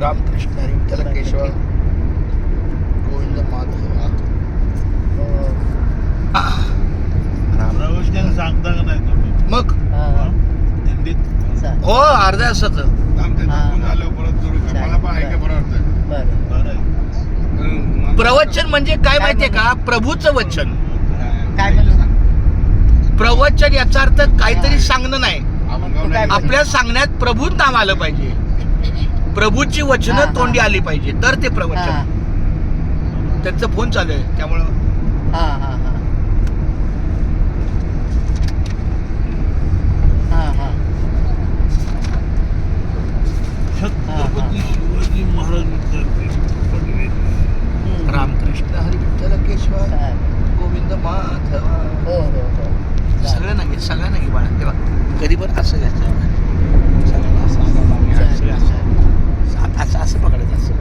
रामकृष्ण हरी विठ्ठल केशव गोविंद माधवा. प्रवचन सांगता का नाही तुम्ही मग दिंडीत? हो अर्ध्या तासाचं प्रवचन म्हणजे काय माहितीये का? प्रभूचं वचन. प्रवचन याचा अर्थ काहीतरी सांगणं नाही, आपल्या सांगण्यात प्रभू नाम आलं पाहिजे, प्रभूची वचनं तोंडी आली पाहिजे तर ते प्रवचन. त्यांचा फोन चालू आहे त्यामुळं छत्रपती शिवाजी महाराज रामकृष्ण हरी विठ्ठल केशव गोविंद माधवा. सगळ्यांना घे, सगळ्यांना घे बाळा. तेव्हा कधी पण असं घ्यायचं, सगळ्यांना असं पकडायचं असं.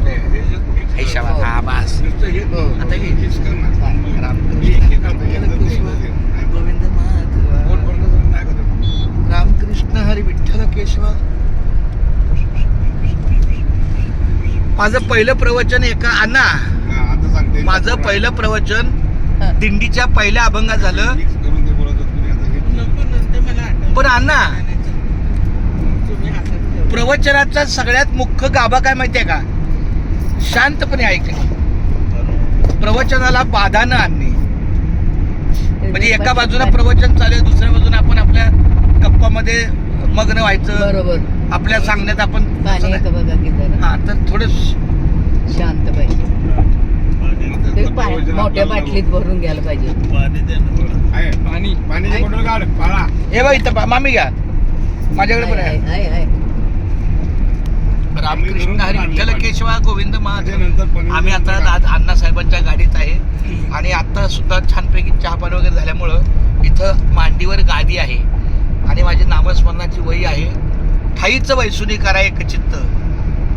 हा बस आता घे. गोविंद माधवा रामकृष्ण हरी विठ्ठल केशव. माझं पहिलं प्रवचन माझं पहिलं प्रवचन दिंडीच्या पहिल्या अभंगात झालं. पण अण्णा, प्रवचनाचा सगळ्यात मुख्य गाभा काय माहितीये का? शांतपणे ऐकणे, प्रवचनाला बाधा न आणणे. म्हणजे एका बाजूला प्रवचन चालू आहे, दुसऱ्या बाजूला आपण आपल्या गप्पामध्ये मग्न व्हायचं. बरोबर. आपल्या सांगण्यात आपण हा तर थोडं शांत पाहिजे. मोठ्या बाटलीत भरून घ्यायला पाहिजे. हे बघ इथं मामी घ्या, माझ्याकडे पण आहे. रामकृष्ण हरी विठ्ठल केशवा गोविंद माधव. आम्ही आता अण्णासाहेबांच्या गाडीत आहे आणि आता सुद्धा छानपैकी चहापान वगैरे झाल्यामुळं इथं मांडीवर गादी आहे आणि माझी नामस्मरणाची वही आहे. ठाईचं वैसुनी करा एक चित्त.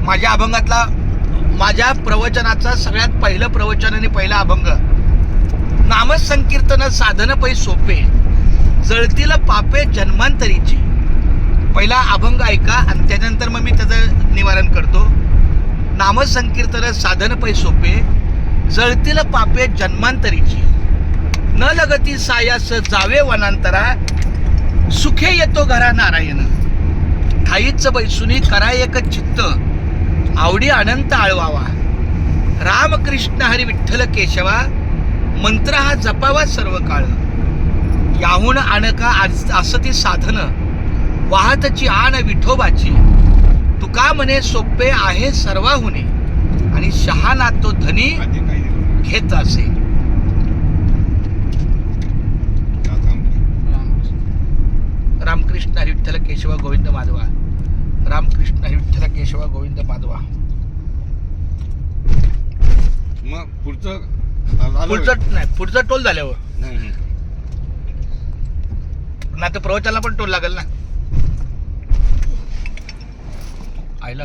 माझ्या अभंगातला, माझ्या प्रवचनाचा सगळ्यात पहिलं प्रवचन आणि पहिला अभंग, नामसंकीर्तन साधन पै सोपे जळतील पापे जन्मांतरीची. पहिला अभंग ऐका आणि त्यानंतर मग मी त्याचं निवारण करतो. नामसंकीर्तन साधन पै सोपे जळतील पापे जन्मांतरीची. न लगती सायास जावे वनांतरा सुखे येतो घरा नारायण. ठाईच बैसुनी करा एक चित्त आवडी अनंत आळवावा. रामकृष्ण हरी विठ्ठल केशवा मंत्र हा जपावा सर्व काळ. याहून आणका असती साधन वाहतची आण विठोबाची. तुका म्हणे सोपे आहे सर्वाहुनी आणि शहाणा तो धनी घेत असे. रामकृष्ण हरी विठ्ठल केशव गोविंद माधवा. रामकृष्ण हरी विठ्ठल केशव गोविंद माधवा. मग पुढचं टोल झाल्यावर ना तर प्रवचनाला पण टोल लागेल ना आईला.